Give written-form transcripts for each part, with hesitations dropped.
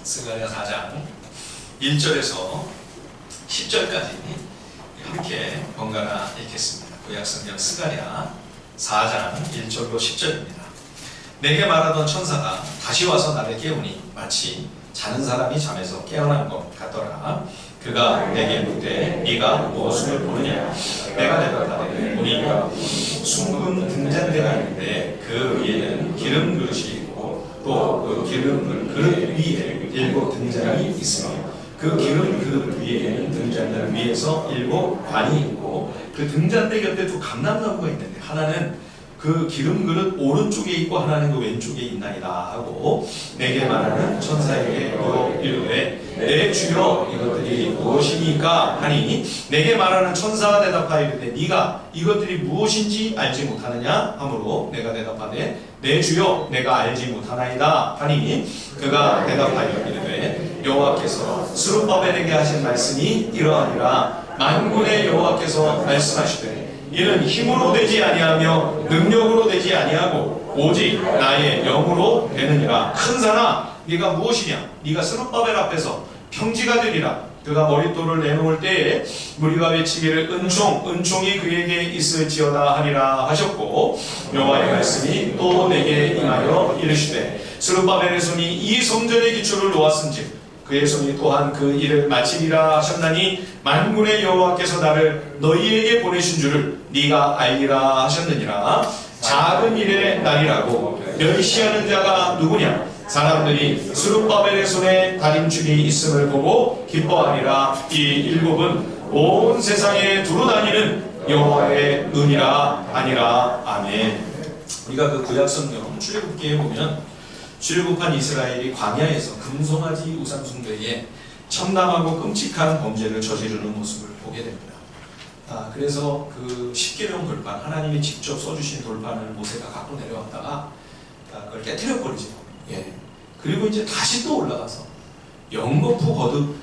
스가랴 4장 1절에서 10절까지 함께 번갈아 읽겠습니다. 구약성경 스가랴 4장 1절로 10절입니다. 내게 말하던 천사가 다시 와서 나를 깨우니 마치 자는 사람이 잠에서 깨어난 것 같더라. 그가 내게 묻되 네가 무엇을 보느냐? 내가 대답하되 보니까 숭근 등잔대가 있는데 그 위에는 기름 그릇이 있고 또 그 기름 그릇 위에 7 등잔이 있으며 그 기름 그릇 위에는 등잔대 위에서 7 관이 있고 그 등잔대 곁에 2 감람나무가 있는데 하나는 그 기름 그릇 오른쪽에 있고 하나는 그 왼쪽에 있나이다 하고 내게 말하는 천사에게 이르되 내 주여 이것들이 무엇이니까 하니 내게 말하는 천사가 대답하여 이르되 네가 이것들이 무엇인지 알지 못하느냐 하므로 내가 대답하되 내 주여 내가 알지 못하나이다 하니 그가 대답하여 이르되 여호와께서 스룹바벨에게 하신 말씀이 이러하니라. 만군의 여호와께서 말씀하시되 이는 힘으로 되지 아니하며 능력으로 되지 아니하고 오직 나의 영으로 되느니라. 큰 산아 네가 무엇이냐? 네가 스룹바벨 앞에서 평지가 되리라. 그가 머릿돌을 내놓을 때에 무리가 외치기를 은총이 그에게 있을지어다 하리라 하셨고 여호와의 말씀이 또 내게 임하여 이르시되 스룹바벨의 손이 이 성전의 기초를 놓았은즉 그의 손이 또한 그 일을 마치리라 하셨나니 만군의 여호와께서 나를 너희에게 보내신 줄을 네가 알리라 하셨느니라. 작은 일의 날이라고 멸시하는 자가 누구냐? 사람들이 스룹바벨의 손에 다림줄이 있음을 보고 기뻐하리라. 이 7은 온 세상에 두루다니는 여호와의 눈이라 하니라. 아멘. 우리가 그 구약성경 출애굽기에 보면 출애굽한 이스라엘이 광야에서 금송아지 우상 숭배에 참담하고 끔찍한 범죄를 저지르는 모습을 보게 됩니다. 그래서 그 십계명 돌판, 하나님이 직접 써주신 돌판을 모세가 갖고 내려왔다가 그걸 깨트려 버리죠. 그리고 이제 다시 또 올라가서 영거푸 거듭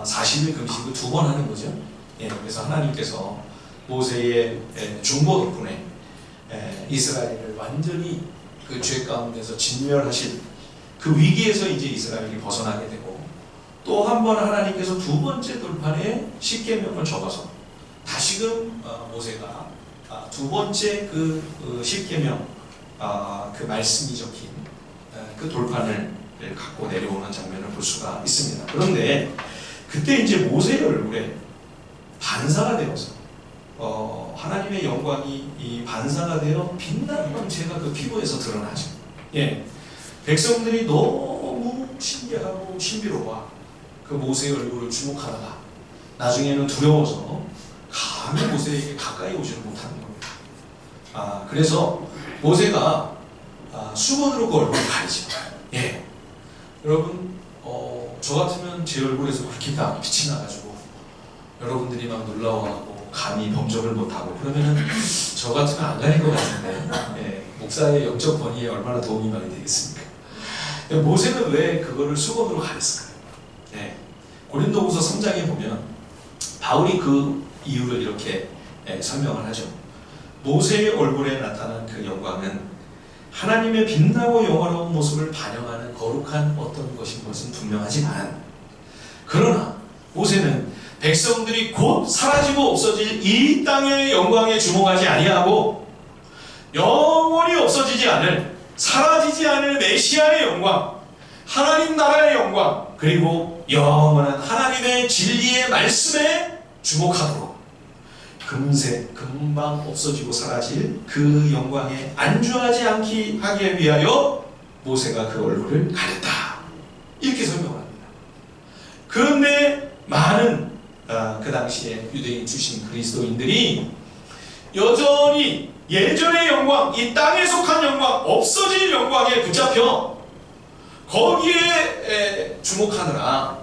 40일 금식을 2번 하는 거죠. 그래서 하나님께서 모세의 중보 덕분에 이스라엘을 완전히 그 죄 가운데서 진멸하실 그 위기에서 이제 이스라엘이 벗어나게 되고 또 한 번 하나님께서 2번째 돌판에 십계명을 적어서 다시금 모세가 2번째 그 십계명 그 말씀이 적힌 그 돌판을 갖고 내려오는 장면을 볼 수가 있습니다. 그런데 그때 이제 모세의 얼굴에 반사가 되어서 하나님의 영광이 이 반사가 되어 빛나는 광채가 그 피부에서 드러나죠. 백성들이 너무 신기하고 신비로워 그 모세의 얼굴을 주목하다가 나중에는 두려워서 감히 모세에게 가까이 오지를 못하는 겁니다. 그래서 모세가 수건으로 그 얼굴을 가리죠. 여러분 저 같으면 제 얼굴에서 그렇게 다 빛이 나가지고 여러분들이 막 놀라워하고 감히 범접을 못하고 그러면은 저 같으면 안 가릴 것 같은데 목사의 영적 권위에 얼마나 도움이 많이 되겠습니까? 모세는 왜 그거를 수건으로 가렸을까요? 고린도후서 3장에 보면 바울이 그 이유를 이렇게 설명을 하죠. 모세의 얼굴에 나타난 그 영광은 하나님의 빛나고 영화로운 모습을 반영하는 거룩한 어떤 것인 것은 분명하지만 그러나 모세는 백성들이 곧 사라지고 없어질 이 땅의 영광에 주목하지 아니하고 영원히 없어지지 않을 사라지지 않을 메시아의 영광, 하나님 나라의 영광, 그리고 영원한 하나님의 진리의 말씀에 주목하도록 금방 없어지고 사라질 그 영광에 안주하지 않게 하기 위하여 모세가 그 얼굴을 가렸다. 이렇게 설명합니다. 그런데 많은 그 당시에 유대인 출신 그리스도인들이 여전히 예전의 영광, 이 땅에 속한 영광, 없어질 영광에 붙잡혀 거기에 주목하느라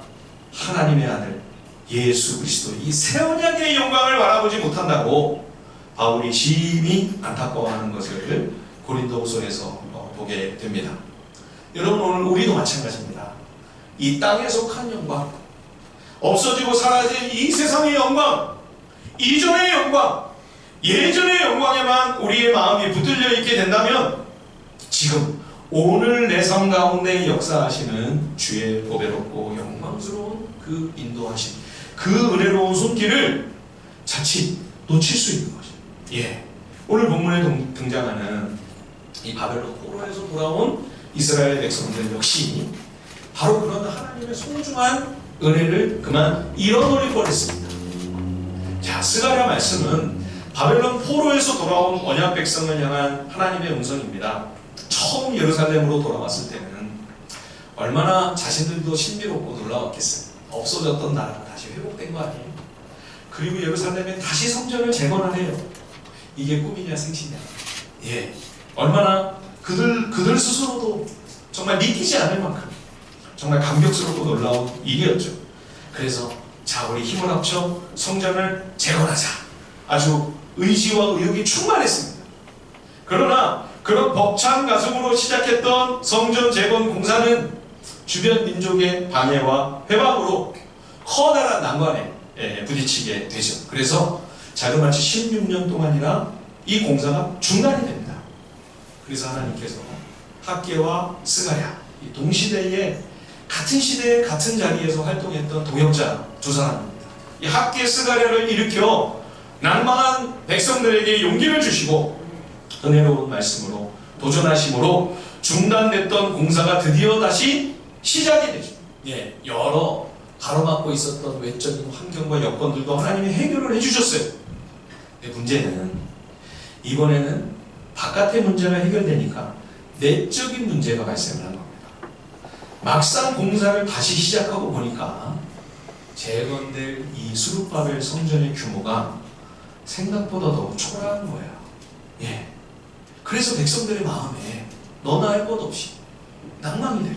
하나님의 아들 예수 그리스도 이 새 언약의 영광을 바라보지 못한다고 바울이 심히 안타까워하는 것을 고린도후서에서 보게 됩니다. 여러분 오늘 우리도 마찬가지입니다. 이 땅에 속한 영광, 없어지고 사라질 이 세상의 영광, 이전의 영광, 예전의 영광에만 우리의 마음이 붙들려 있게 된다면 지금 오늘 내 삶 가운데 역사하시는 주의 보배롭고 영광스러운 그 인도하심, 그 은혜로운 손길을 자칫 놓칠 수 있는 것이죠. 예. 오늘 본문에 등장하는 이 바벨론 포로에서 돌아온 이스라엘 백성들 역시 바로 그런 하나님의 소중한 은혜를 그만 잃어버릴 뻔했습니다. 자, 스가랴 말씀은 바벨론 포로에서 돌아온 언약 백성을 향한 하나님의 음성입니다. 처음 예루살렘으로 돌아왔을 때는 얼마나 자신들도 신비롭고 놀라웠겠어요. 없어졌던 나라가 다시 회복된 거 아니에요? 그리고 예루살렘에 다시 성전을 재건하래요. 이게 꿈이냐 생시냐. 예, 얼마나 그들 스스로도 정말 믿기지 않을 만큼 정말 감격스럽고 놀라운 일이었죠. 그래서 자, 우리 힘을 합쳐 성전을 재건하자. 아주 의지와 의욕이 충만했습니다. 그러나 그런 벅찬 가슴으로 시작했던 성전 재건 공사는 주변 민족의 방해와 회방으로 커다란 난관에 부딪히게 되죠. 그래서 자그마치 16년 동안이나 이 공사가 중단이 됩니다. 그래서 하나님께서 학개와 스가랴, 이 동시대에 같은 시대에 같은 자리에서 활동했던 동역자 두 사람입니다. 이 학개 스가랴를 일으켜 낭망한 백성들에게 용기를 주시고 은혜로운 말씀으로 도전하심으로 중단됐던 공사가 드디어 다시 시작이 되죠. 예, 여러 가로막고 있었던 외적인 환경과 여건들도 하나님이 해결을 해주셨어요. 근데 문제는 이번에는 바깥의 문제가 해결되니까 내적인 문제가 발생을 한 겁니다. 막상 공사를 다시 시작하고 보니까 재건될 이 스룹바벨 성전의 규모가 생각보다 너무 초라한 거예요. 예. 그래서 백성들의 마음에 너나 할 것 없이 낭망이 돼요.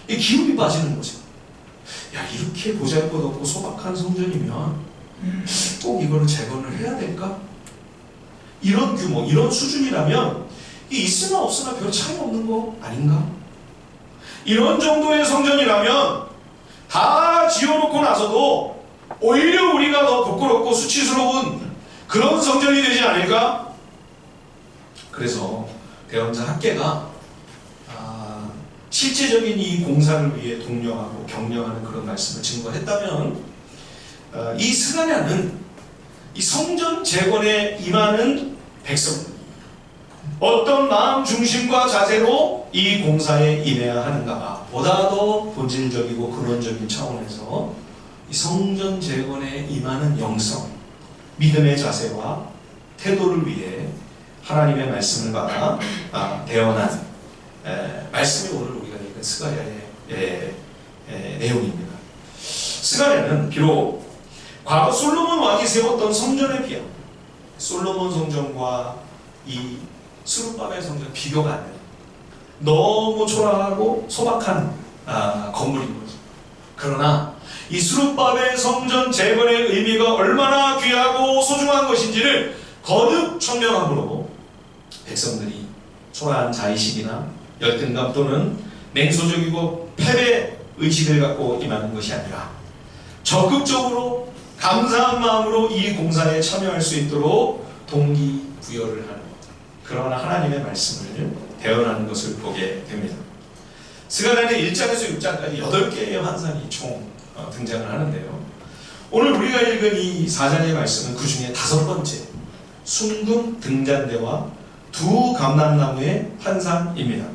이 기운이 빠지는 거죠. 야, 이렇게 보잘것없고 소박한 성전이면 꼭 이거를 재건을 해야 될까? 이런 규모, 이런 수준이라면 있으나 없으나 별 차이 없는 거 아닌가? 이런 정도의 성전이라면 다 지어놓고 나서도 오히려 우리가 더 부끄럽고 수치스러운 그런 성전이 되지 않을까? 그래서 대언자 학개가 실제적인 이 공사를 위해 독려하고 격려하는 그런 말씀을 증거했다면 이 스가랴는 이 성전 재건에 임하는 백성들 어떤 마음 중심과 자세로 이 공사에 임해야 하는가가 보다 더 본질적이고 근원적인 차원에서 이 성전 재건에 임하는 영성, 믿음의 자세와 태도를 위해 하나님의 말씀을 받아 대언한 말씀이 오늘 우리가 읽은 스가랴의 내용입니다. 스가랴는 비록 과거 솔로몬 왕이 세웠던 성전에 비하면 솔로몬 성전과 이 스룹바벨 성전 비교가 안 돼요. 너무 초라하고 소박한 건물인 거죠. 그러나 이 스룹바벨 성전 재건의 의미가 얼마나 귀하고 소중한 것인지를 거듭 청명함으로 백성들이 초라한 자의식이나 열등감 또는 냉소적이고 패배 의식을 갖고 임하는 것이 아니라 적극적으로 감사한 마음으로 이 공사에 참여할 수 있도록 동기부여를 하는 그런 하나님의 말씀을 대언하는 것을 보게 됩니다. 스가랴는 1장에서 6장까지 8개의 환상이 총 등장을 하는데요. 오늘 우리가 읽은 이 4장의 말씀은 그 중에 5번째 순금 등잔대와 두 감람나무의 환상입니다.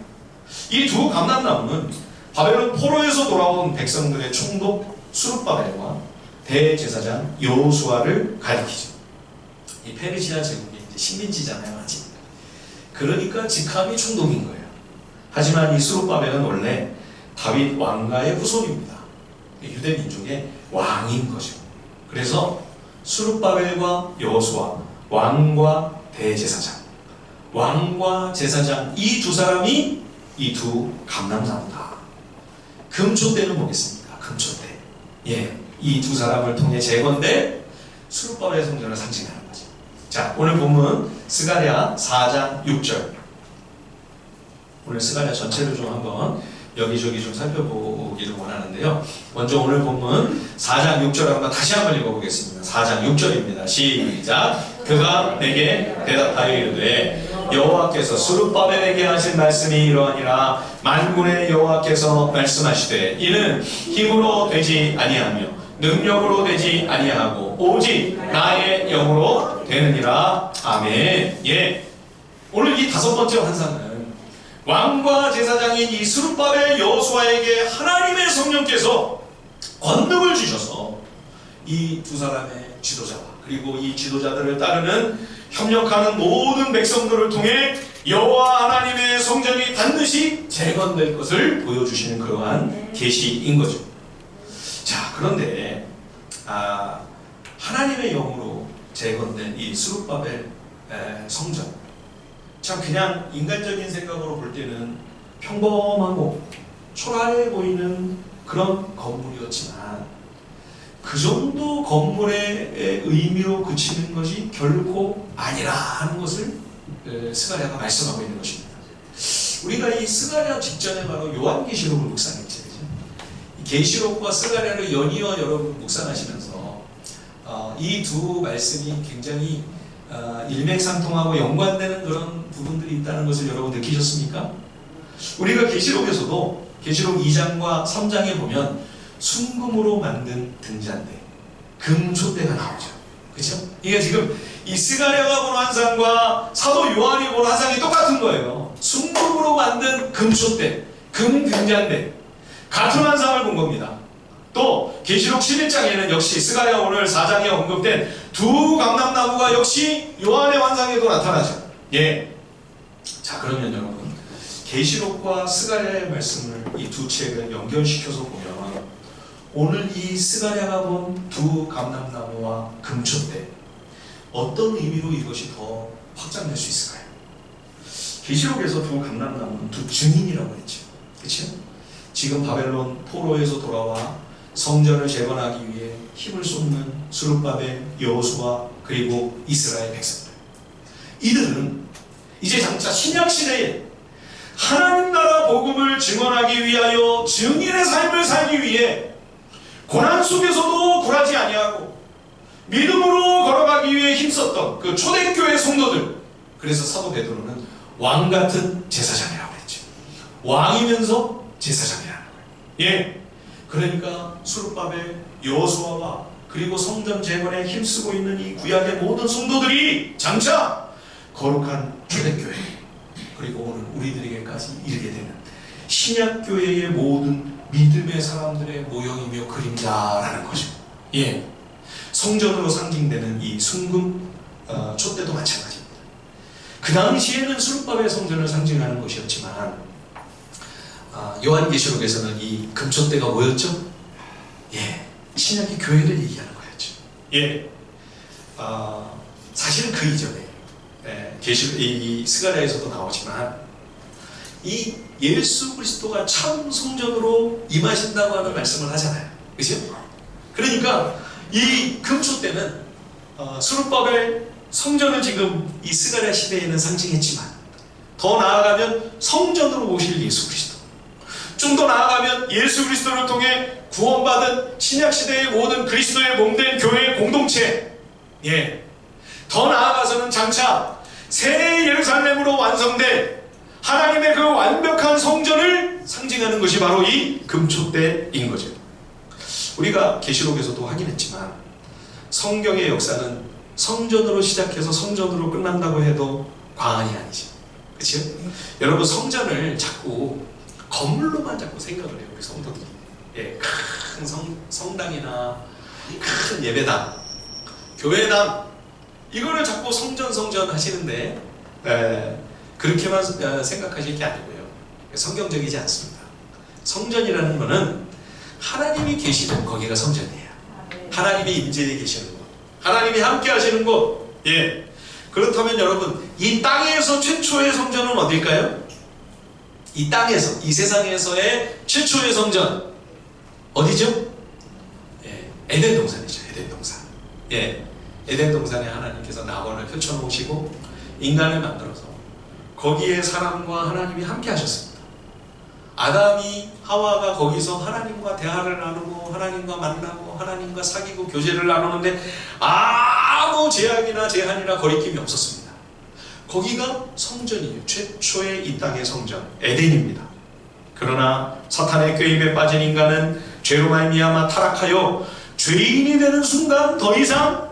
이 두 감람나무는 바벨론 포로에서 돌아온 백성들의 총독 스룹바벨과 대제사장 여호수아를 가리키죠. 이 페르시아 제국이 이제 식민지잖아요, 아직. 그러니까 직함이 총독인 거예요. 하지만 이 스룹바벨은 원래 다윗 왕가의 후손입니다. 유대 민족의 왕인 거죠. 그래서 스룹바벨과 여호수아, 왕과 대제사장, 왕과 제사장 이 두 사람이 이 두 감람나무다. 금초대는 뭐겠습니까? 금초대. 예, 이 두 사람을 통해 재건될 스룹바벨 성전을 상징하는 거죠. 자, 오늘 본문 스가랴 4장 6절. 오늘 스가랴 전체를 좀 한번 여기저기 좀 살펴보기를 원하는데요. 먼저 오늘 본문 4장 6절 한번 다시 한번 읽어보겠습니다. 4장 6절입니다. 시작. 그가 내게 대답하여 이르되 여호와께서 스룹바벨에게 하신 말씀이 이러하니라. 만군의 여호와께서 말씀하시되 이는 힘으로 되지 아니하며 능력으로 되지 아니하고 오직 나의 영으로 되느니라. 아멘. 예. 오늘 이 다섯 번째 환상은 왕과 제사장인 이 스룹바벨 여호수아에게 하나님의 성령께서 권능을 주셔서 이 두 사람의 지도자와 그리고 이 지도자들을 따르는 협력하는 모든 백성들을 통해 여호와 하나님의 성전이 반드시 재건될 것을 보여주시는 그러한 계시인 거죠. 자, 그런데 하나님의 영으로 재건된 이 스룹바벨 성전, 참 그냥 인간적인 생각으로 볼 때는 평범하고 초라해 보이는 그런 건물이었지만 그 정도 건물의 의미로 그치는 것이 결코 아니라 하는 것을 스가랴가 말씀하고 있는 것입니다. 우리가 이 스가랴 직전에 바로 요한계시록을 묵상했죠. 계시록과 스가랴를 연이어 여러분 묵상하시면서 이 두 말씀이 굉장히 일맥상통하고 연관되는 그런 부분들이 있다는 것을 여러분 느끼셨습니까? 우리가 계시록에서도 계시록 2장과 3장에 보면 순금으로 만든 등잔대, 금촛대가 나오죠. 그렇죠? 이게 지금 이 스가랴가 본 환상과 사도 요한이 본 환상이 똑같은 거예요. 순금으로 만든 금촛대, 금등잔대, 같은 환상을 본 겁니다. 또 계시록 11장에는 역시 스가랴 오늘 4장에 언급된 두 감람나무가 역시 요한의 환상에도 나타나죠. 예. 자, 그러면 여러분 계시록과 스가랴의 말씀을 이 두 책을 연결시켜서 보면 오늘 이 스가랴가 본 두 감람나무와 금촛대, 어떤 의미로 이것이 더 확장될 수 있을까요? 계시록에서 두 감람나무는 두 증인이라고 했죠. 그렇죠? 지금 바벨론 포로에서 돌아와 성전을 재건하기 위해 힘을 쏟는 스룹바벨, 여호수아 그리고 이스라엘 백성들, 이들은 이제 장차 신약시대에 하나님 나라 복음을 증언하기 위하여 증인의 삶을 살기 위해 고난 속에서도 굴하지 아니하고 믿음으로 걸어가기 위해 힘썼던 그 초대교회 성도들, 그래서 사도 베드로는 왕같은 제사장이라고 했죠. 왕이면서 제사장이라는 거예요. 예. 그러니까 스룹바벨, 여호수아와 그리고 성전 재건에 힘쓰고 있는 이 구약의 모든 성도들이 장차 거룩한 초대교회, 그리고 오늘 우리들에게까지 이르게 되는 신약교회의 모든 믿음의 사람들의 모형이며 그림자라는 거죠. 예. 성전으로 상징되는 이 순금 촛대도 마찬가지입니다. 그 당시에는 스룹바벨 성전을 상징하는 것이었지만 요한계시록에서는 이 금촛대가 뭐였죠? 예, 신약의 교회를 얘기하는 거였죠. 예, 사실은 그 이전에 이 스가랴에서도 나오지만 이 예수 그리스도가 참 성전으로 임하신다고 하는 말씀을 하잖아요. 그렇죠? 그러니까 이 금촛대는 스룹바벨 성전을 지금 이 스가랴 시대에는 상징했지만 더 나아가면 성전으로 오실 예수 그리스도, 좀 더 나아가면 예수 그리스도를 통해 구원받은 신약시대의 모든 그리스도의 몸된 교회의 공동체, 예, 더 나아가서는 장차 새 예루살렘으로 완성될 하나님의 그 완벽한 성전을 상징하는 것이 바로 이 금촛대인 거죠. 우리가 계시록에서도 확인했지만 성경의 역사는 성전으로 시작해서 성전으로 끝난다고 해도 과언이 아니죠. 그렇죠? 여러분, 성전을 자꾸 건물로만 자꾸 생각을 해요, 우리 성도들이. 예, 큰 성당이나 큰 예배당, 교회당, 이거를 자꾸 성전 하시는데 그렇게만 생각하실 게 아니고요. 성경적이지 않습니다. 성전이라는 것은 하나님이 계시는 거기가 성전이에요. 하나님이 임재해 계시는 곳, 하나님이 함께 하시는 곳. 예. 그렇다면 여러분, 이 땅에서 최초의 성전은 어딜까요? 이 땅에서, 이 세상에서의 최초의 성전 어디죠? 예, 에덴 동산이죠. 에덴 동산. 예, 에덴 동산에 하나님께서 낙원을 펼쳐놓으시고 인간을 만들어서 거기에 사람과 하나님이 함께 하셨습니다. 아담이, 하와가 거기서 하나님과 대화를 나누고 하나님과 만나고 하나님과 사귀고 교제를 나누는데 아무 제약이나 제한이나 거리낌이 없었습니다. 거기가 성전이에요. 최초의 이 땅의 성전 에덴입니다. 그러나 사탄의 꾀입에 빠진 인간은 죄로 말미암아 타락하여 죄인이 되는 순간 더 이상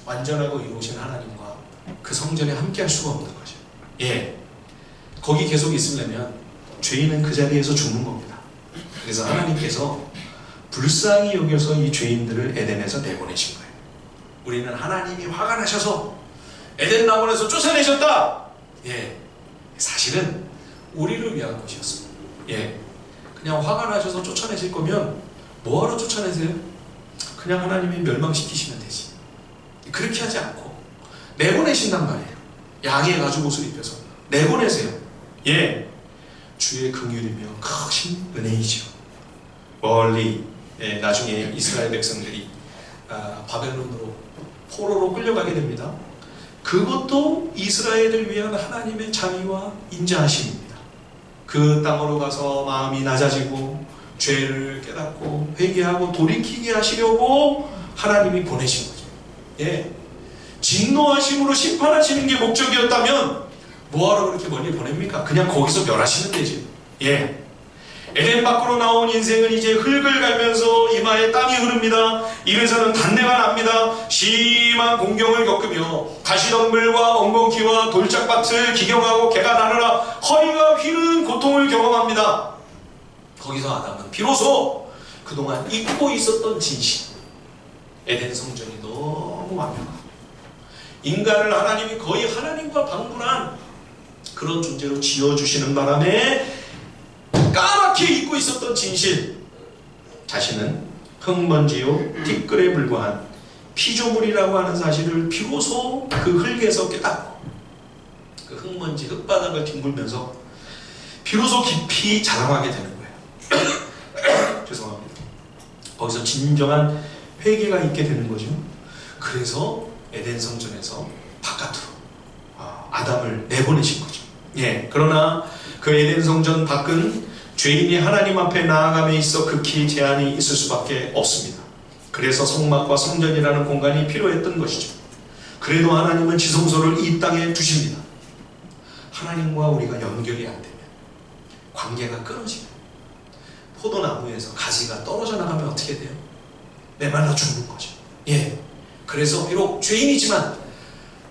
완전하고 이루신 하나님과 그 성전에 함께할 수가 없는 거죠. 예, 거기 계속 있으려면 죄인은 그 자리에서 죽는 겁니다. 그래서 하나님께서 불쌍히 여겨서 이 죄인들을 에덴에서 내보내신 거예요. 우리는 하나님이 화가 나셔서 에덴 나무에서 쫓아내셨다. 예, 사실은 우리를 위한 것이었습니다. 예, 그냥 화가 나셔서 쫓아내실 거면 뭐하러 쫓아내세요? 그냥 하나님이 멸망시키시면 되지. 그렇게 하지 않고 내보내신단 말이에요. 양의 가죽 옷을 입혀서 내보내세요. 예, 주의 긍휼이며 크신 은혜이죠. 멀리 나중에 이스라엘 백성들이 바벨론으로 포로로 끌려가게 됩니다. 그것도 이스라엘을 위한 하나님의 자비와 인자하심입니다. 그 땅으로 가서 마음이 낮아지고 죄를 깨닫고 회개하고 돌이키게 하시려고 하나님이 보내신 거죠. 예, 진노하심으로 심판하시는 게 목적이었다면 뭐하러 그렇게 멀리 보냅니까? 그냥 거기서 멸하시면 되지. 예, 에덴 밖으로 나온 인생은 이제 흙을 갈면서 이마에 땀이 흐릅니다. 입에서는 단내가 납니다. 심한 공경을 겪으며 가시덤불과 엉겅퀴와 돌짝밭을 기경하고 개가 나느라 허리가 휘는 고통을 경험합니다. 거기서 아담은 비로소 그동안 잊고 있었던 진실, 에덴 성전이 너무 완벽하고 인간을 하나님이 거의 하나님과 방불한 그런 존재로 지어주시는 바람에 까맣게 잊고 있었던 진실, 자신은 흙먼지요 티끌에 불과한 피조물이라고 하는 사실을 비로소 그 흙에서 깨닫고 그 흙먼지 흙바닥을 뒹굴면서 비로소 깊이 자랑하게 되는 거예요. 죄송합니다. 거기서 진정한 회개가 있게 되는 거죠. 그래서 에덴 성전에서 바깥으로 아담을 내보내신 거죠. 예, 그러나 그 에덴 성전 밖은 죄인이 하나님 앞에 나아감에 있어 극히 제한이 있을 수밖에 없습니다. 그래서 성막과 성전이라는 공간이 필요했던 것이죠. 그래도 하나님은 지성소를 이 땅에 두십니다. 하나님과 우리가 연결이 안 되면, 관계가 끊어지면, 포도나무에서 가지가 떨어져 나가면 어떻게 돼요? 메말라 죽는 거죠. 예, 그래서 비록 죄인이지만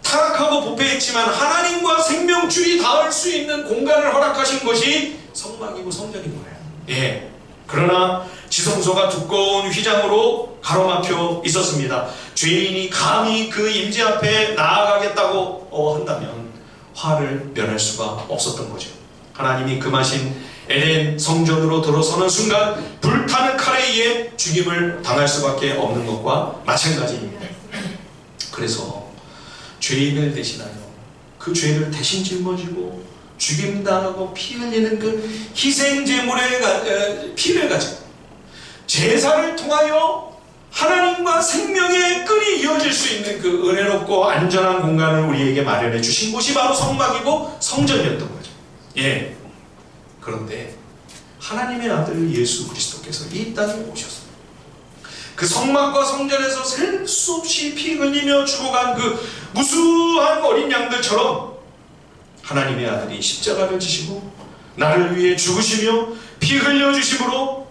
타락하고 부패했지만 하나님과 생명줄이 닿을 수 있는 공간을 허락하신 것이 성막이고 성전인 거예요. 예, 그러나 지성소가 두꺼운 휘장으로 가로막혀 있었습니다. 죄인이 감히 그 임재 앞에 나아가겠다고 한다면 화를 면할 수가 없었던 거죠. 하나님이 금하신 에덴 성전으로 들어서는 순간 불타는 칼에 의해 죽임을 당할 수밖에 없는 것과 마찬가지입니다. 그래서 죄인을 대신하여 그 죄를 대신 짊어지고 죽임당하고 피 흘리는 그 희생제물의 피를 가지고 제사를 통하여 하나님과 생명의 끈이 이어질 수 있는 그 은혜롭고 안전한 공간을 우리에게 마련해 주신 곳이 바로 성막이고 성전이었던 거죠. 예, 그런데 하나님의 아들 예수 그리스도께서 이 땅에 오셔서 그 성막과 성전에서 셀 수 없이 피 흘리며 죽어간 그 무수한 어린 양들처럼 하나님의 아들이 십자가를 지시고 나를 위해 죽으시며 피 흘려주심으로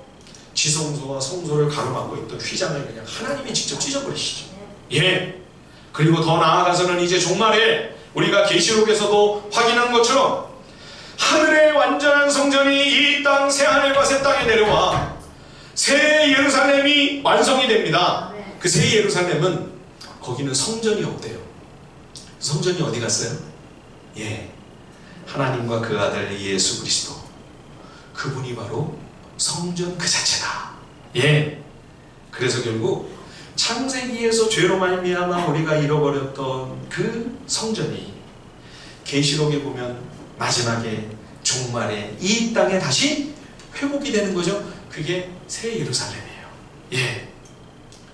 지성소와 성소를 가로막고 있던 휘장을 그냥 하나님이 직접 찢어버리시죠. 예, 그리고 더 나아가서는 이제 종말에 우리가 계시록에서도 확인한 것처럼 하늘의 완전한 성전이 이 땅 새하늘과 새 땅에 내려와 새 예루살렘이 완성이 됩니다. 그 새 예루살렘은 거기는 성전이 없대요. 성전이 어디 갔어요? 예, 하나님과 그 아들 예수 그리스도, 그분이 바로 성전 그 자체다. 예, 그래서 결국 창세기에서 죄로 말미암아 우리가 잃어버렸던 그 성전이 계시록에 보면 마지막에 종말에 이 땅에 다시 회복이 되는 거죠. 그게 새 예루살렘이에요. 예,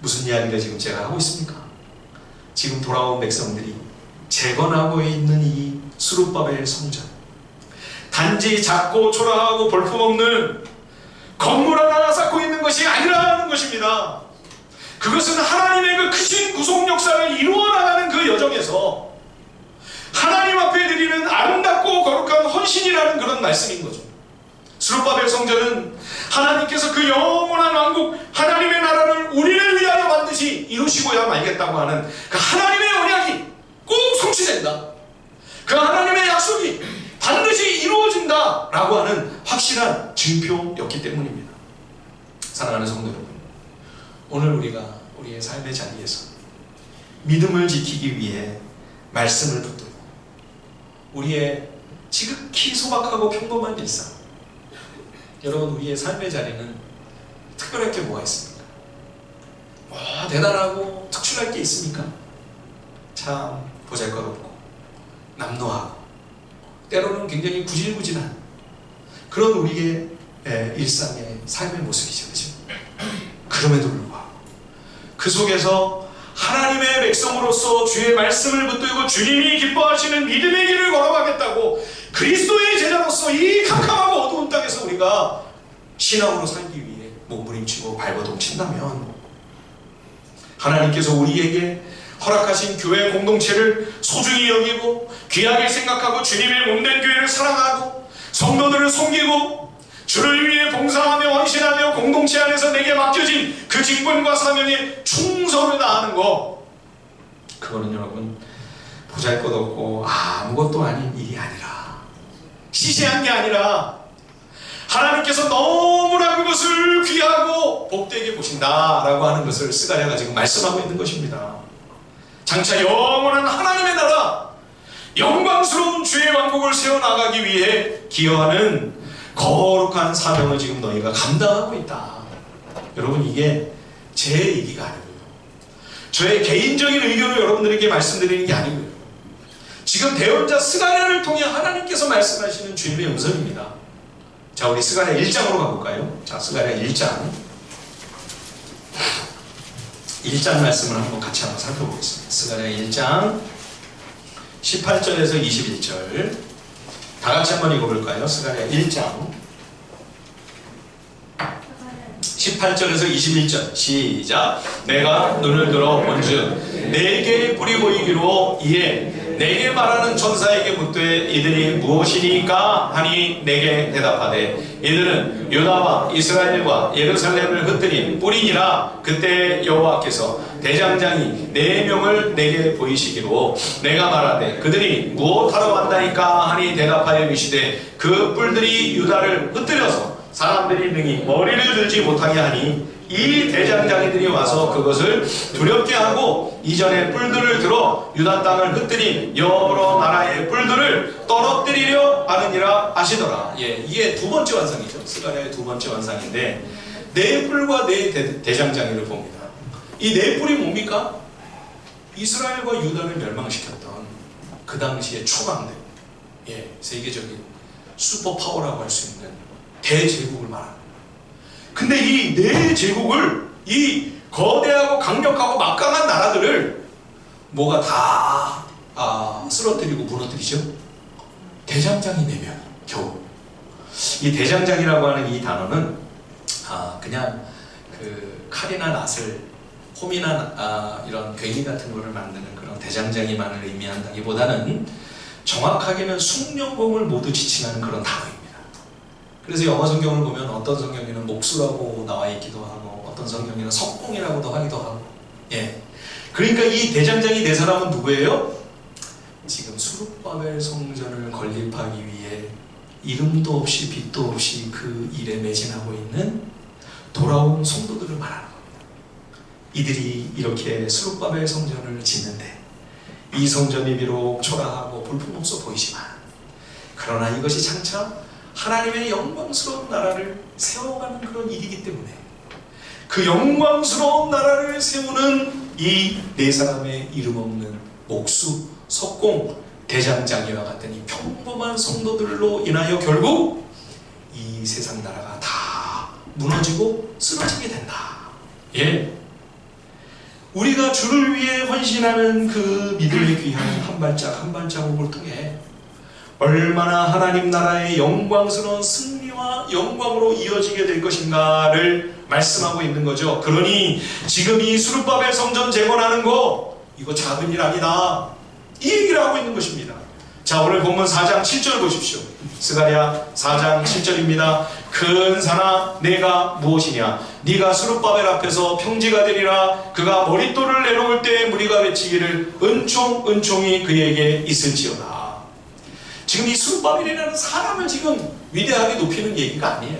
무슨 이야기를 지금 제가 하고 있습니까? 지금 돌아온 백성들이 재건하고 있는 이 스룹바벨 성전, 단지 작고 초라하고 볼품없는 건물 하나 쌓고 있는 것이 아니라는 것입니다. 그것은 하나님의 그 크신 구속 역사를 이루어 나가는 그 여정에서 하나님 하나님 앞에 드리는 아름답고 거룩한 헌신이라는 그런 말씀인 거죠. 스룹바벨 성전은 하나님께서 그 영원한 왕국 하나님의 나라를 우리를 위하여 반드시 이루시고야 말겠다고 하는 그 하나님의 언약이 꼭 성취된다, 그 하나님의 약속이 반드시 이루어진다 라고 하는 확실한 증표였기 때문입니다. 사랑하는 성도 여러분, 오늘 우리가 우리의 삶의 자리에서 믿음을 지키기 위해 말씀을 붙들고 우리의 지극히 소박하고 평범한 일상, 여러분 우리의 삶의 자리는 특별할 게 뭐가 있습니까? 대단하고 특출할 게 있습니까? 참 보잘것없고 남노하고 때로는 굉장히 구질구질한 그런 우리의 일상의 삶의 모습이죠. 그렇죠? 그럼에도 불구하고 그 속에서 하나님의 백성으로서 주의 말씀을 붙들고 주님이 기뻐하시는 믿음의 길을 걸어가겠다고 그리스도의 제자로서 이 캄캄하고 어두운 땅에서 우리가 신앙으로 살기 위해 몸부림치고 발버둥친다면 하나님께서 우리에게 허락하신 교회 공동체를 소중히 여기고 귀하게 생각하고 주님의 몸된 교회를 사랑하고 성도들을 섬기고 주를 위해 봉사하며 헌신하며 공동체 안에서 내게 맡겨진 그 직분과 사명에 충성을 다하는 것, 그거는 여러분 보잘것없고 아무것도 아닌 일이 아니라, 시시한 게 아니라 하나님께서 너무나 그것을 귀하고 복되게 보신다라고 하는 것을 스가랴가 지금 말씀하고 있는 것입니다. 장차 영원한 하나님의 나라, 영광스러운 주의 왕국을 세워나가기 위해 기여하는 거룩한 사명을 지금 너희가 감당하고 있다. 여러분, 이게 제 얘기가 아니고요, 저의 개인적인 의견을 여러분들에게 말씀드리는 게 아니고요, 지금 대언자 스가랴를 통해 하나님께서 말씀하시는 주님의 음성입니다. 자, 우리 스가랴 1장으로 가볼까요? 자, 스가랴 1장 말씀을 한번 같이 한번 살펴보겠습니다. 스가랴 1장 18절에서 21절 다 같이 한번 읽어볼까요? 스가랴 1장 18절에서 21절 시작. 내가 눈을 들어 본즉 내게 뿔이 보이기로 이에 내게 말하는 천사에게 묻되 이들이 무엇이니까 하니 내게 대답하되 이들은 유다와 이스라엘과 예루살렘을 흩뜨린 뿔이니라. 그때 여호와께서 대장장이 4명을 내게 보이시기로 내가 말하되 그들이 무엇하러 왔나이까 하니 대답하여 이르시되 그 뿔들이 유다를 흩뜨려서 사람들이 능히 머리를 들지 못하게 하니 이 대장장이들이 와서 그것을 두렵게 하고 이전에 뿔들을 들어 유다 땅을 흩뜨린 여러 나라의 뿔들을 떨어뜨리려 하느니라 하시더라. 이게 두 번째 완성이죠. 스가랴의 두 번째 완성인데, 네 뿔과 네 대장장이를 봅니다. 이 네 뿔이 뭡니까? 이스라엘과 유다를 멸망시켰던 그 당시의 초강대, 세계적인 슈퍼파워라고 할 수 있는 대제국을 말합니다. 근데 이 네 제국을, 이 거대하고 강력하고 막강한 나라들을 뭐가 다 쓰러뜨리고 무너뜨리죠? 대장장이 4명 겨우. 이 대장장이라고 하는 이 단어는 그냥 그 칼이나 낫을, 홈이나 이런 괴기 같은 거를 만드는 그런 대장장이만을 의미한다기보다는 정확하게는 숭령공을 모두 지칭하는 그런 단어입니다. 그래서 영어 성경을 보면 어떤 성경에는 목수라고 나와 있기도 하고 어떤 성경에는 석공이라고도 하기도 하고, 그러니까 이 대장장이 네 사람은 누구예요? 지금 수룹바벨 성전을 건립하기 위해 이름도 없이 빛도 없이 그 일에 매진하고 있는 돌아온 성도들을 말하는 겁니다. 이들이 이렇게 수룹바벨 성전을 짓는데 이 성전이 비록 초라하고 볼품없어 보이지만 그러나 이것이 장차 하나님의 영광스러운 나라를 세워가는 그런 일이기 때문에 그 영광스러운 나라를 세우는 이 네 사람의 이름 없는 목수, 석공, 대장장이와 같은 이 평범한 성도들로 인하여 결국 이 세상 나라가 다 무너지고 쓰러지게 된다. 우리가 주를 위해 헌신하는 그 믿음의 귀한 한 발짝 한 발자국을 통해 얼마나 하나님 나라의 영광스러운 승리와 영광으로 이어지게 될 것인가를 말씀하고 있는 거죠. 그러니 지금 이 수룹바벨 성전 재건하는 거 이거 작은 일 아니다, 이 얘기를 하고 있는 것입니다. 자, 오늘 본문 4장 7절 보십시오. 스가랴 4장 7절입니다. 큰 산아 내가 무엇이냐, 네가 스룹바벨 앞에서 평지가 되리라. 그가 머릿돌을 내놓을 때 무리가 외치기를 은총 은총이 그에게 있을지어다. 지금 이 스룹바벨이라는 사람을 지금 위대하게 높이는 얘기가 아니에요.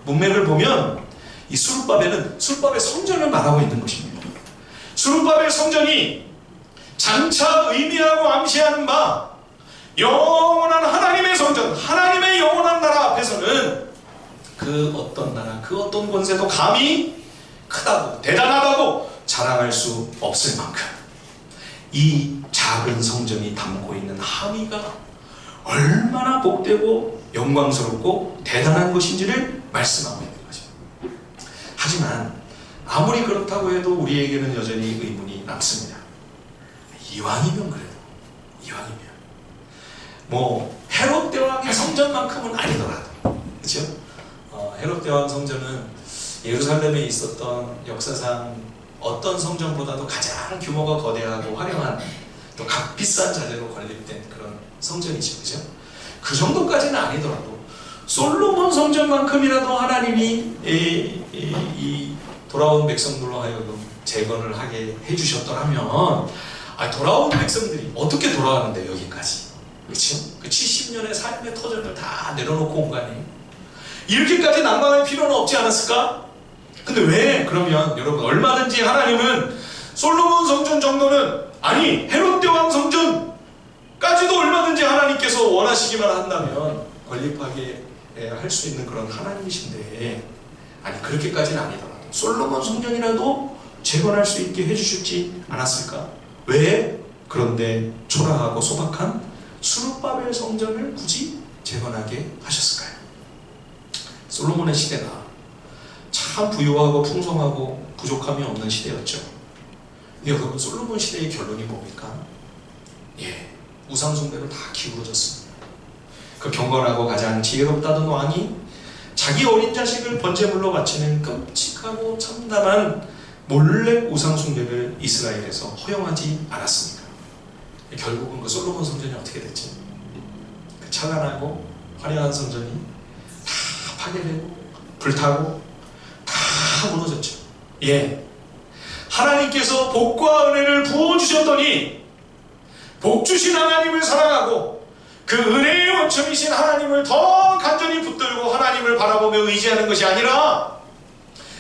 문맥을 보면 이 스룹바벨은 스룹바벨 성전을 말하고 있는 것입니다. 스룹바벨 성전이 장차 의미하고 암시하는 바 영원한 하나님의 성전, 하나님의 영원한 나라 앞에서는 그 어떤 나라, 그 어떤 권세도 감히 크다고 대단하다고 자랑할 수 없을 만큼 이 작은 성전이 담고 있는 함의가 얼마나 복되고 영광스럽고 대단한 것인지를 말씀하고 있는 거죠. 하지만 아무리 그렇다고 해도 우리에게는 여전히 의문이 남습니다. 이왕이면 그래도, 이왕이면 뭐 헤롯 대왕의 성전만큼은 아니더라도, 그렇죠? 헤롯 대왕 성전은 예루살렘에 있었던 역사상 어떤 성전보다도 가장 규모가 거대하고 화려한, 또 값비싼 자재로 건립된 그런 성전이죠, 그죠? 그 정도까지는 아니더라도 솔로몬 성전만큼이라도 하나님이 이 돌아온 백성들로 하여금 재건을 하게 해주셨더라면, 돌아온 백성들이 어떻게 돌아가는데 여기까지, 그렇죠? 그 70년의 삶의 터전을 다 내려놓고 온 거 아니에요? 이렇게까지 난감할 필요는 없지 않았을까? 근데 왜 그러면 여러분, 얼마든지 하나님은 솔로몬 성전 정도는, 아니 헤롯 대왕 성전까지도 얼마든지 하나님께서 원하시기만 한다면 건립하게 할 수 있는 그런 하나님이신데, 아니 그렇게까지는 아니더라도 솔로몬 성전이라도 재건할 수 있게 해주셨지 않았을까? 왜 그런데 초라하고 소박한 스룹바벨 성전을 굳이 재건하게 하셨을까요? 솔로몬의 시대가 참 부유하고 풍성하고 부족함이 없는 시대였죠. 여러분, 솔로몬 시대의 결론이 뭡니까? 우상숭배로 다 기울어졌습니다. 그 경건하고 가장 지혜롭다던 왕이 자기 어린 자식을 번제물로 바치는 끔찍하고 참담한 몰래 우상숭배를 이스라엘에서 허용하지 않았습니까? 결국은 그 솔로몬 성전이 어떻게 됐지? 그 찬란하고 화려한 성전이 다 파괴되고 불타고 다 무너졌죠. 하나님께서 복과 은혜를 부어주셨더니 복 주신 하나님을 사랑하고 그 은혜의 원천이신 하나님을 더 간절히 붙들고 하나님을 바라보며 의지하는 것이 아니라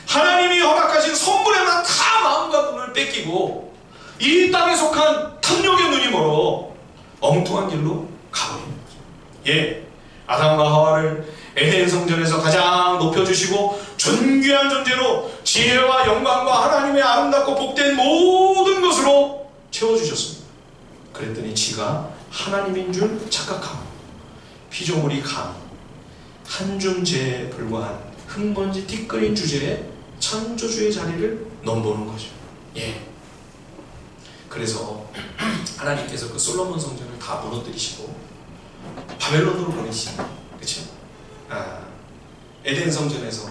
하나님이 허락하신 선물에만 다 마음과 눈을 뺏기고 이 땅에 속한 탐욕의 눈이 멀어 엉뚱한 길로 가버리는 거죠. 아담과 하와를 에덴 성전에서 가장 높여주시고 존귀한 존재로 지혜와 영광과 하나님의 아름답고 복된 모든 것으로 채워주셨습니다. 그랬더니 지가 하나님인 줄 착각하고 피조물이 감히 한 줌재에 불과한 흙먼지 티끌인 주제에 창조주의 자리를 넘보는 거죠. 그래서 하나님께서 그 솔로몬 성전을 다 무너뜨리시고 바벨론으로 보내시죠. 그렇죠? 에덴 성전에서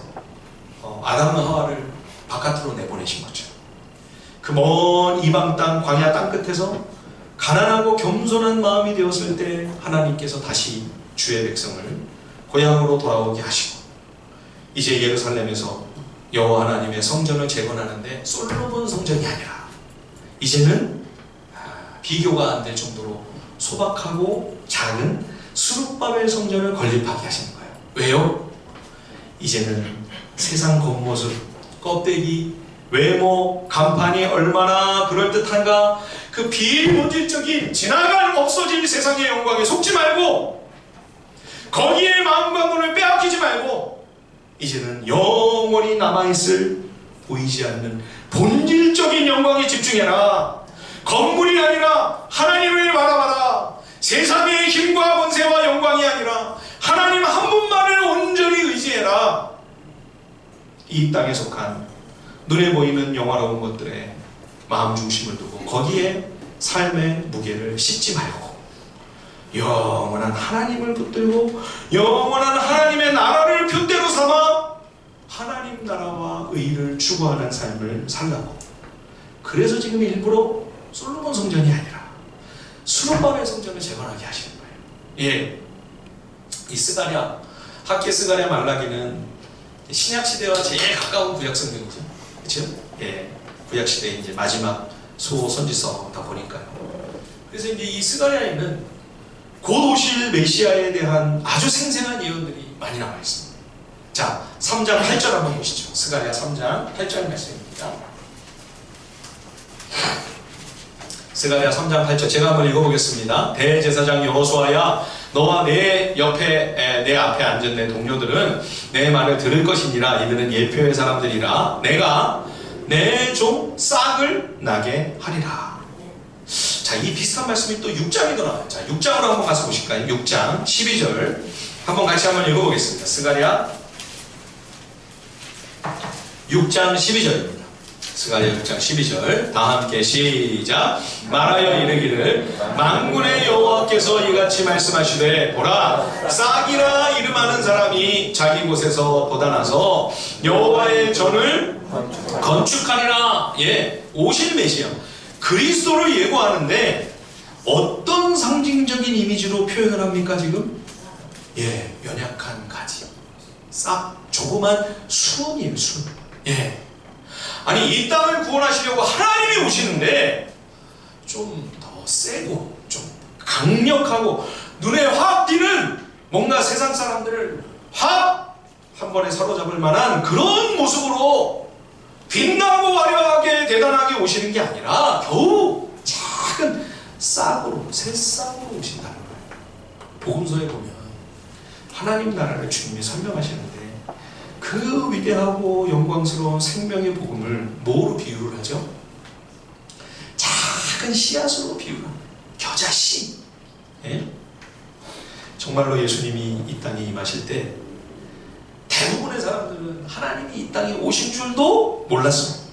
아담과 하와를 바깥으로 내보내신 거죠. 그 먼 이방 땅 광야 땅 끝에서 가난하고 겸손한 마음이 되었을 때 하나님께서 다시 주의 백성을 고향으로 돌아오게 하시고, 이제 예루살렘에서 여호와 하나님의 성전을 재건하는데 솔로몬 성전이 아니라 이제는 비교가 안 될 정도로 소박하고 작은 스룹바벨 성전을 건립하게 하시는 거예요. 왜요? 이제는 세상 겉모습, 껍데기, 외모, 간판이 얼마나 그럴듯한가, 그 비본질적인 지나갈 없어질 세상의 영광에 속지 말고 거기에 마음과 눈을 빼앗기지 말고 이제는 영원히 남아있을 보이지 않는 본질적인 영광에 집중해라. 건물이 아니라 하나님을 바라봐라. 세상의 힘과 권세와 영광이 아니라 하나님 한 분만을 온전히 의지해라. 이 땅에 속한 눈에 보이는 영화로운 것들에 마음 중심을 두고 거기에 삶의 무게를 싣지 말고 영원한 하나님을 붙들고 영원한 하나님의 나라를 표대로 삼아 하나님 나라와 의를 추구하는 삶을 살라고. 그래서 지금 일부러 솔로몬 성전이 아니라 스룹바벨 성전을 재건하게 하시는 거예요. 예, 이 스가랴, 학계 스가랴 말라기는 신약 시대와 제일 가까운 구약 성경이죠. 그렇죠? 예, 구약 시대의 이제 마지막 소 선지서다 보니까요. 그래서 이제 이 스가랴에는 곧 오실 메시아에 대한 아주 생생한 예언들이 많이 나와 있습니다. 자, 3장 8절 한번 보시죠. 스가랴 3장 8절 말씀입니다. 스가랴 3장 8절 제가 한번 읽어보겠습니다. 대제사장 여호수아야, 너와 내 옆에 내 앞에 앉은 내 동료들은 내 말을 들을 것이니라. 이들은 예표의 사람들이라. 내가 내 종 싹을 나게 하리라. 자, 이 비슷한 말씀이 또 6장에도 나와요. 자, 6장으로 한번 가서 보실까요? 6장 12절 한번 같이 한번 읽어보겠습니다. 스가랴 6장 12절입니다. 스가랴 6장 12절 다 함께 시작. 말하여 이르기를 만군의 여호와께서 이같이 말씀하시되 보라, 싹이라 이름하는 사람이 자기 곳에서 돋아나서 여호와의 전을 건축하리라. 예, 오실 메시아 그리스도를 예고하는데 어떤 상징적인 이미지로 표현을 합니까 지금? 예, 연약한 가지, 싹, 조그만 순이에요, 순. 예. 아니, 이 땅을 구원하시려고 하나님이 오시는데 좀 더 세고 좀 강력하고 눈에 확 띄는 뭔가 세상 사람들을 확 한 번에 사로잡을 만한 그런 모습으로 빛나고 화려하게 대단하게 오시는 게 아니라 겨우 작은 싹으로, 새싹으로 오신다는 거예요. 복음서에 보면 하나님 나라를 주님이 설명하시는데 그 위대하고 영광스러운 생명의 복음을 뭐로 비유를 하죠? 작은 씨앗으로 비유를 합니다. 겨자씨. 예? 정말로 예수님이 이 땅에 임하실 때 대부분의 사람들은 하나님이 이 땅에 오신 줄도 몰랐어요.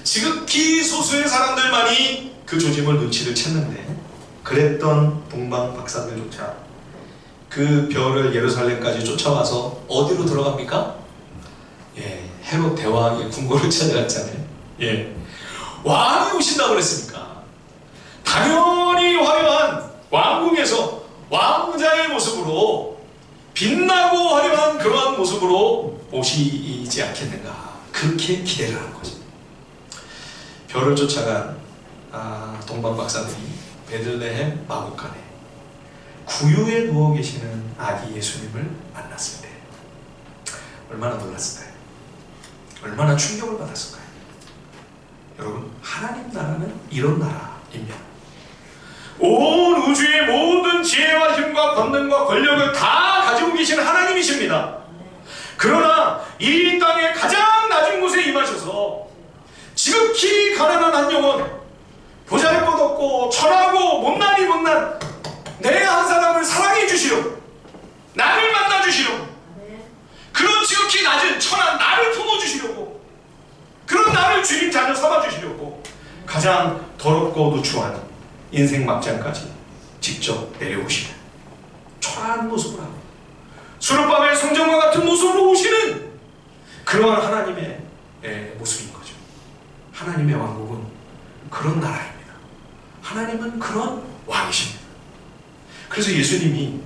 지극히 소수의 사람들만이 그 조짐을 눈치를 챘는데 그랬던 동방 박사들조차 그 별을 예루살렘까지 쫓아와서 어디로 들어갑니까? 예, 헤롯 대왕의 궁궐을 찾아갔잖아요. 예, 왕이 오신다고 그랬으니까 당연히 화려한 왕궁에서 왕자의 모습으로 빛나고 화려한 그러한 모습으로 오시지 않겠는가, 그렇게 기대를 한 거죠. 별을 쫓아간 동방 박사들이 베들레헴 마구간에 구유에 누워 계시는 아기 예수님을 만났을 때 얼마나 놀랐을까요? 얼마나 충격을 받았을까요? 여러분, 하나님 나라는 이런 나라입니다. 온 우주의 모든 지혜와 힘과 권능과 권력을 다 가지고 계신 하나님이십니다. 그러나 이 땅의 가장 낮은 곳에 임하셔서 지극히 가난한 한 영혼, 보잘것 없고 천하고 못난이 못난 내 한 사람을 사랑해 주시려, 나를 만나 주시려, 그런 지극히 낮은 천한 나를 품어주시려고, 그런 나를 주님 자녀 삼아주시려고 가장 더럽고 누추한 인생 막장까지 직접 내려오시는 초라한 모습을 하고 수렵밤의 성전과 같은 모습으로 오시는 그러한 하나님의 모습인 거죠. 하나님의 왕국은 그런 나라입니다. 하나님은 그런 왕이십니다. 그래서 예수님이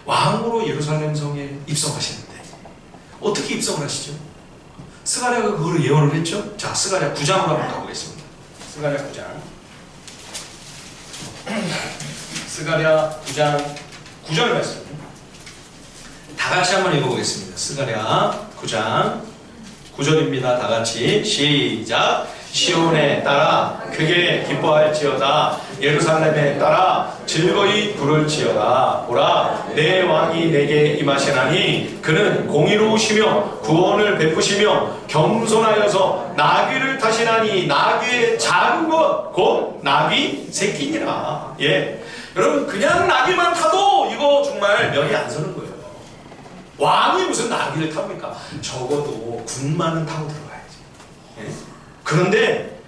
왕으로 예루살렘 성에 입성하시는데 어떻게 입성을 하시죠? 스가랴가 그거를 예언을 했죠. 자, 스가랴 9장으로 한번 가보겠습니다. 스가랴 9장. 스가랴 9장 9절 말씀 다 같이 한번 읽어보겠습니다. 스가랴 9장 9절입니다. 다 같이 시작. 시온에 따라 크게 기뻐할지어다. 예루살렘에 따라 즐거이 부를지어다. 보라, 내 왕이 내게 임하시나니 그는 공의로우시며 구원을 베푸시며 겸손하여서 나귀를 타시나니 나귀의 작은 것 곧 나귀 새끼니라. 예, 여러분, 그냥 나귀만 타도 이거 정말 면이 안 서는 거예요. 왕이 무슨 나귀를 탑니까? 적어도 군마는 타고 들어가야지. 예? 그런데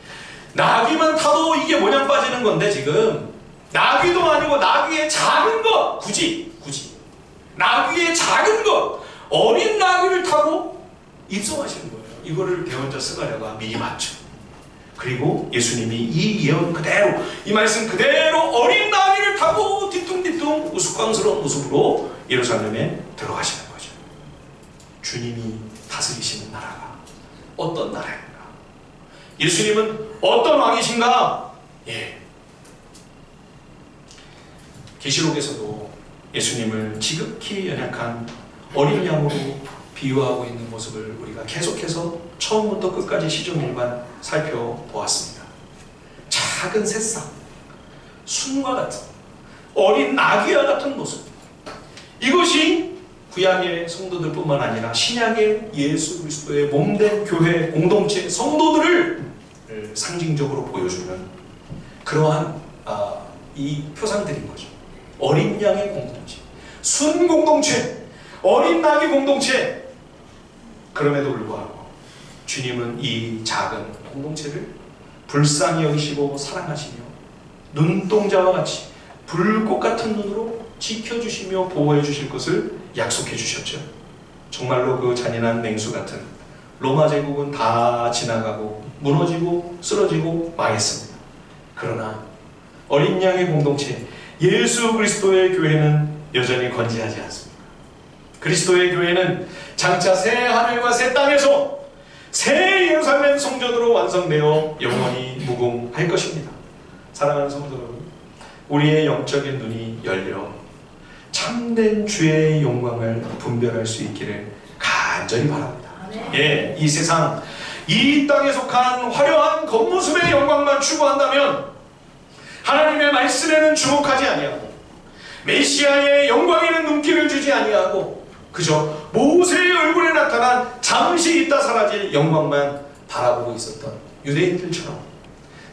나귀만 타도 이게 모양 빠지는 건데 지금 나귀도 아니고 나귀의 작은 것, 굳이 나귀의 작은 것, 어린 나귀를 타고 입성하시는 거예요. 이거를 대언자 스가랴가 미리 맞죠. 그리고 예수님이 이 예언 그대로, 이 말씀 그대로 어린 나귀를 타고 뒤뚱뒤뚱 우스꽝스러운 모습으로 예루살렘에 들어가시는 거죠. 주님이 다스리시는 나라가 어떤 나라인가? 예수님은 어떤 왕이신가? 예. 계시록에서도 예수님을 지극히 연약한 어린 양으로 비유하고 있는 모습을 우리가 계속해서 처음부터 끝까지 시종일관 살펴보았습니다. 작은 새싹, 순과 같은 어린 나귀와 같은 모습, 이것이 구약의 성도들뿐만 아니라 신약의 예수 그리스도의 몸된 교회 공동체 성도들을 상징적으로 보여주는 그러한 이 표상들인 거죠. 어린 양의 공동체, 순 공동체, 어린 나귀 공동체. 그럼에도 불구하고 주님은 이 작은 공동체를 불쌍히 여기시고 사랑하시며 눈동자와 같이 불꽃 같은 눈으로 지켜주시며 보호해 주실 것을 약속해 주셨죠. 정말로 그 잔인한 맹수 같은 로마 제국은 다 지나가고 무너지고 쓰러지고 망했습니다. 그러나 어린 양의 공동체 예수 그리스도의 교회는 여전히 건재하지 않습니다. 그리스도의 교회는 장차 새 하늘과 새 땅에서 새 예루살렘 성전으로 완성되어 영원히 무궁할 것입니다. 사랑하는 성도 여러분, 우리의 영적인 눈이 열려 참된 주의 영광을 분별할 수 있기를 간절히 바랍니다. 예, 이 세상, 이 땅에 속한 화려한 겉모습의 영광만 추구한다면 하나님의 말씀에는 주목하지 아니하고 메시아의 영광에는 눈길을 주지 아니하고 그저 모세의 얼굴에 나타난 잠시 있다 사라질 영광만 바라보고 있었던 유대인들처럼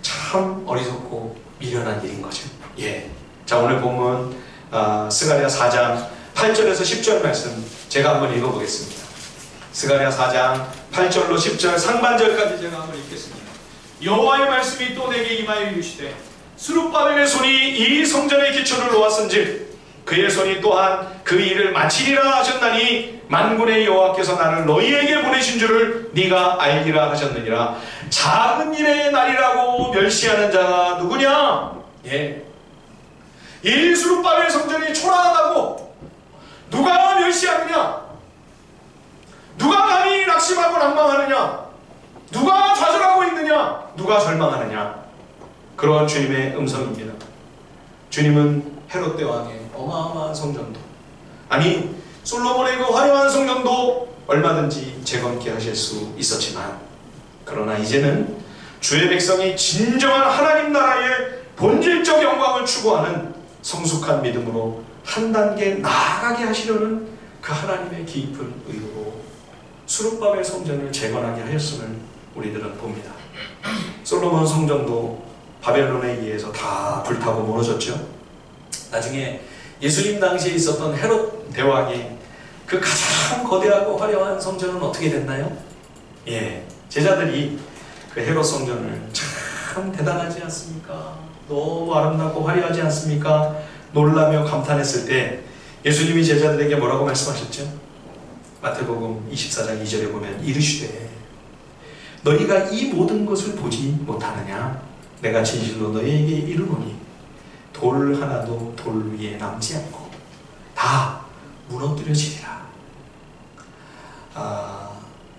참 어리석고 미련한 일인 거죠. 예. 자, 오늘 본문 스가랴 4장 8절에서 10절 말씀 제가 한번 읽어보겠습니다. 스가랴 4장 8절로 10절 상반절까지 제가 한번 읽겠습니다. 여호와의 말씀이 또 내게 임하여 이르시되 스룹바벨의 손이 이 성전의 기초를 놓았은즉 그의 손이 또한 그 일을 마치리라 하셨나니 만군의 여호와께서 나를 너희에게 보내신 줄을 네가 알기라 하셨느니라. 작은 일의 날이라고 멸시하는 자가 누구냐? 예. 이 스룹바벨 성전이 초라하다고 누가 멸시하느냐? 누가 감히 낙심하고 낭망하느냐? 누가 좌절하고 있느냐? 누가 절망하느냐? 그러한 주님의 음성입니다. 주님은 헤롯 대왕의 어마어마한 성전도, 아니 솔로몬의 그 화려한 성전도 얼마든지 재건케 하실 수 있었지만, 그러나 이제는 주의 백성이 진정한 하나님 나라의 본질적 영광을 추구하는 성숙한 믿음으로 한 단계 나아가게 하시려는 그 하나님의 깊은 의도로 스룹바벨 성전을 재건하게 하였음을 우리들은 봅니다. 솔로몬 성전도 바벨론에 의해서 다 불타고 무너졌죠. 나중에 예수님 당시에 있었던 헤롯 대왕의 그 가장 거대하고 화려한 성전은 어떻게 됐나요? 예, 제자들이 그 헤롯 성전을 참 대단하지 않습니까? 너무 아름답고 화려하지 않습니까? 놀라며 감탄했을 때 예수님이 제자들에게 뭐라고 말씀하셨죠? 마태복음 24장 2절에 보면 이르시되 너희가 이 모든 것을 보지 못하느냐? 내가 진실로 너희에게 이르노니 돌 하나도 돌 위에 남지 않고 다 무너뜨려지리라.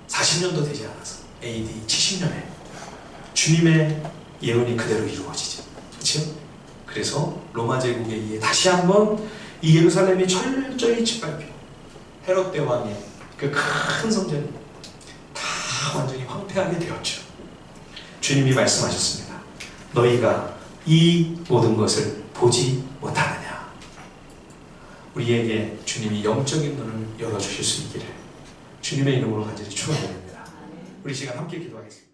40년도 되지 않아서 AD 70년에 주님의 예언이 그대로 이루어지죠. 그렇죠? 그래서 로마 제국에 의해 다시 한번 이 예루살렘이 철저히 짓밟혀 헤롯 대왕의 그 큰 성전이 다 완전히 황폐하게 되었죠. 주님이 말씀하셨습니다. 너희가 이 모든 것을 보지 못하느냐? 우리에게 주님이 영적인 눈을 열어주실 수 있기를 주님의 이름으로 간절히 축원드립니다. 우리 시간 함께 기도하겠습니다.